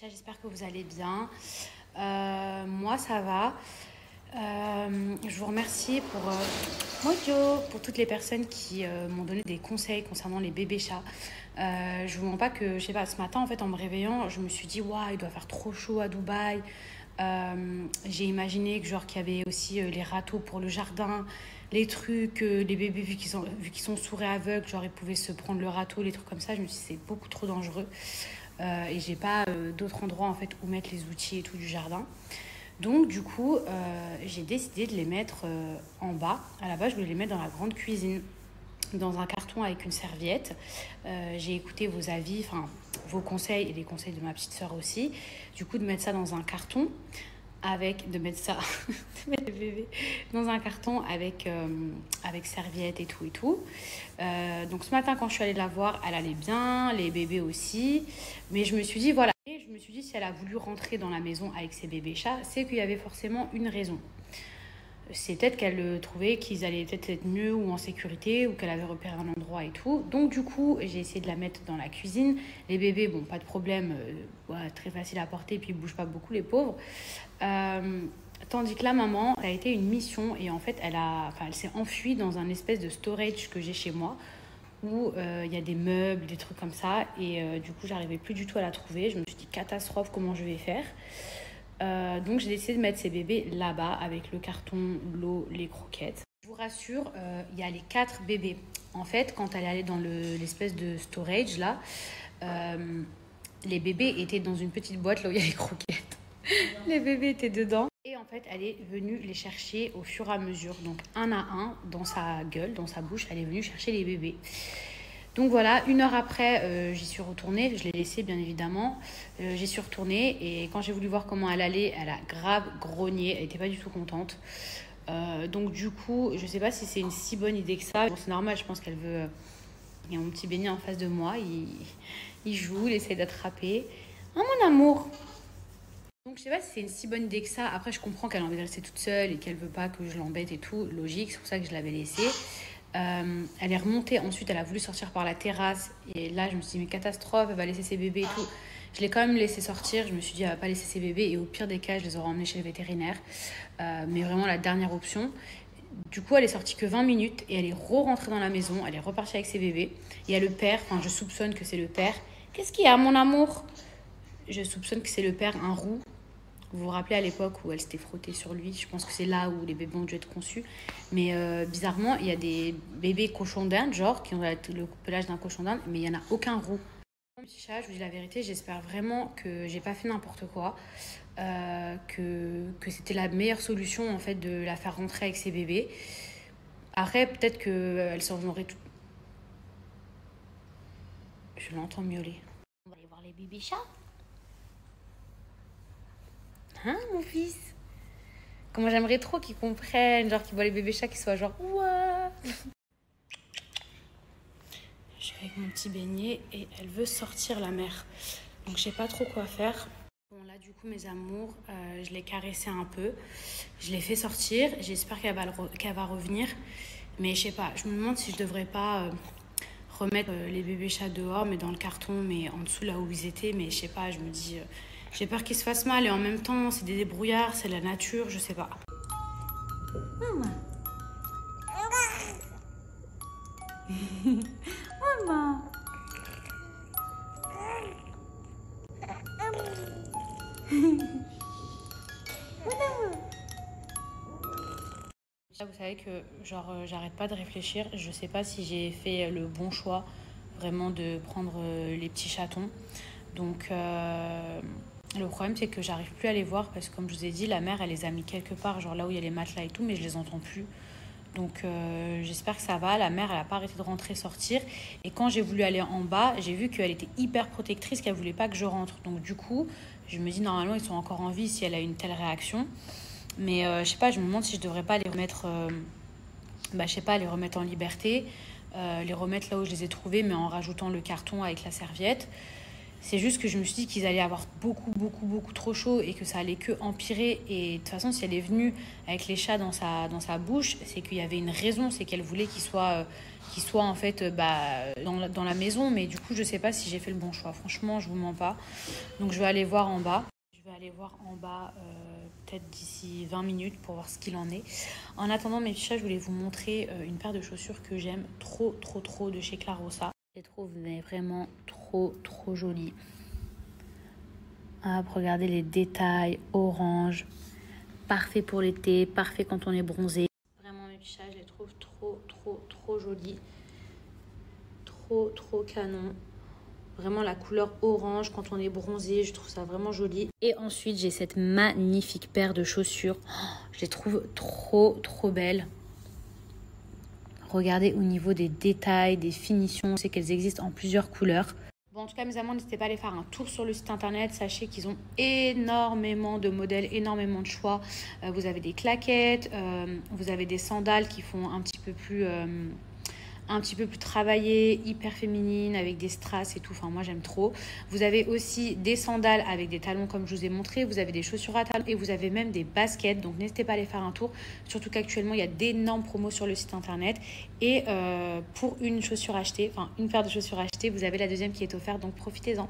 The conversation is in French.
J'espère que vous allez bien. Moi, ça va. Je vous remercie pour toutes les personnes qui m'ont donné des conseils concernant les bébés chats. Je vous mens pas que, je sais pas, ce matin, en fait, en me réveillant, je me suis dit, waouh, il doit faire trop chaud à Dubaï. J'ai imaginé que, genre, qu'il y avait aussi les râteaux pour le jardin, les trucs, les bébés, vu qu'ils sont sourds et aveugles, genre, ils pouvaient se prendre le râteau, les trucs comme ça. Je me suis dit, c'est beaucoup trop dangereux. Et j'ai pas d'autre endroit en fait où mettre les outils et tout du jardin. Donc du coup, j'ai décidé de les mettre en bas. À la base, je voulais les mettre dans la grande cuisine, dans un carton avec une serviette. J'ai écouté vos avis, enfin vos conseils et les conseils de ma petite sœur aussi. Du coup, de mettre ça dans un carton de mettre ça, de mettre le bébé dans un carton avec serviette et tout et tout. Donc ce matin, quand je suis allée la voir, elle allait bien, les bébés aussi. Mais je me suis dit, voilà. Et je me suis dit, si elle a voulu rentrer dans la maison avec ses bébés chats, c'est qu'il y avait forcément une raison. C'est peut-être qu'elle trouvait qu'ils allaient peut-être être mieux ou en sécurité ou qu'elle avait repéré un endroit et tout. Donc du coup, j'ai essayé de la mettre dans la cuisine. Les bébés, bon, pas de problème, très facile à porter, puis ils bougent pas beaucoup, les pauvres. Tandis que la maman, ça a été une mission et en fait, elle s'est enfuie dans un espèce de storage que j'ai chez moi où il y a des meubles, des trucs comme ça. Et du coup, j'arrivais plus du tout à la trouver. Je me suis dit, catastrophe, comment je vais faire? Donc j'ai décidé de mettre ces bébés là-bas avec le carton, l'eau, les croquettes. Je vous rassure, il y a les 4 bébés. En fait, quand elle allait dans l'espèce de storage là, les bébés étaient dans une petite boîte là où il y a les croquettes. Les bébés étaient dedans. Et en fait, elle est venue les chercher au fur et à mesure. Donc un à un, dans sa gueule, dans sa bouche, elle est venue chercher les bébés. Donc voilà, 1 heure après, j'y suis retournée. Je l'ai laissée, bien évidemment. J'y suis retournée et quand j'ai voulu voir comment elle allait, elle a grave grogné. Elle n'était pas du tout contente. Donc du coup, je ne sais pas si c'est une si bonne idée que ça. Bon, c'est normal, je pense qu'elle veut... Il y a mon petit Béni en face de moi. Il joue, il essaie d'attraper. Oh mon amour! Donc je sais pas si c'est une si bonne idée que ça. Après, je comprends qu'elle a envie de rester toute seule et qu'elle veut pas que je l'embête et tout. Logique, c'est pour ça que je l'avais laissée. Elle est remontée, ensuite elle a voulu sortir par la terrasse et là je me suis dit mais catastrophe, elle va laisser ses bébés et tout. Je l'ai quand même laissé sortir, je me suis dit elle va pas laisser ses bébés et au pire des cas je les aurais emmenés chez le vétérinaire, mais vraiment la dernière option. Du coup elle est sortie que 20 minutes et elle est re-rentrée dans la maison, elle est repartie avec ses bébés. Il y a le père, enfin je soupçonne que c'est le père. Qu'est-ce qu'il y a mon amour? Je soupçonne que c'est le père, un roux. Vous vous rappelez à l'époque où elle s'était frottée sur lui, je pense que c'est là où les bébés ont dû être conçus. Mais bizarrement, il y a des bébés cochons d'Inde, genre, qui ont le pelage d'un cochon d'Inde, mais il n'y en a aucun roux. Mon petit chat, je vous dis la vérité, j'espère vraiment que j'ai pas fait n'importe quoi, que c'était la meilleure solution, en fait, de la faire rentrer avec ses bébés. Après, peut-être qu'elle s'en aurait tout... Je l'entends miauler. On va aller voir les bébés chats. Hein, mon fils? Comment j'aimerais trop qu'ils comprennent, genre qu'ils voient les bébés chats, qu'ils soient genre ouais. Je suis avec mon petit beignet et elle veut sortir la mère. Donc je sais pas trop quoi faire. Bon là du coup mes amours, je l'ai caressé un peu. Je l'ai fait sortir. J'espère qu'elle va revenir. Mais je sais pas, je me demande si je devrais pas remettre les bébés chats dehors, mais dans le carton, mais en dessous là où ils étaient. Mais je sais pas, je me dis... j'ai peur qu'ils se fassent mal et en même temps, c'est des débrouillards, c'est la nature, je sais pas. Maman. Maman. Vous savez que genre j'arrête pas de réfléchir, je sais pas si j'ai fait le bon choix vraiment de prendre les petits chatons. Donc le problème c'est que j'arrive plus à les voir parce que comme je vous ai dit, la mère elle les a mis quelque part, genre là où il y a les matelas et tout, mais je les entends plus. Donc j'espère que ça va. La mère elle a pas arrêté de rentrer sortir et quand j'ai voulu aller en bas, j'ai vu qu'elle était hyper protectrice, qu'elle voulait pas que je rentre. Donc du coup je me dis normalement ils sont encore en vie si elle a une telle réaction. Mais je sais pas, je me demande si je devrais pas les remettre, je sais pas, les remettre en liberté, les remettre là où je les ai trouvés, mais en rajoutant le carton avec la serviette. C'est juste que je me suis dit qu'ils allaient avoir beaucoup trop chaud et que ça allait que empirer. Et de toute façon, si elle est venue avec les chats dans sa bouche, c'est qu'il y avait une raison, c'est qu'elle voulait qu'il soit en fait dans la maison. Mais du coup, je sais pas si j'ai fait le bon choix. Franchement, je vous mens pas. Donc je vais aller voir en bas. Je vais aller voir en bas peut-être d'ici 20 minutes pour voir ce qu'il en est. En attendant mes petits chats, je voulais vous montrer une paire de chaussures que j'aime trop de chez Clarossa. Je les trouve mais vraiment trop jolies. Hop, regardez les détails orange. Parfait pour l'été, parfait quand on est bronzé. Vraiment mes petits chats, je les trouve trop jolies. Trop canon. Vraiment la couleur orange quand on est bronzé, je trouve ça vraiment joli. Et ensuite, j'ai cette magnifique paire de chaussures. Oh, je les trouve trop belles. Regardez au niveau des détails, des finitions, c'est qu'elles existent en plusieurs couleurs. Bon, en tout cas, mes amants, n'hésitez pas à aller faire un tour sur le site internet. Sachez qu'ils ont énormément de modèles, énormément de choix. Vous avez des claquettes, vous avez des sandales qui font un petit peu plus travaillées, hyper féminines, avec des strass et tout. Enfin, moi, j'aime trop. Vous avez aussi des sandales avec des talons, comme je vous ai montré. Vous avez des chaussures à talons et vous avez même des baskets. Donc, n'hésitez pas à aller faire un tour. Surtout qu'actuellement, il y a d'énormes promos sur le site internet. Et pour une chaussure achetée, enfin, une paire de chaussures achetées, vous avez la deuxième qui est offerte. Donc, profitez-en.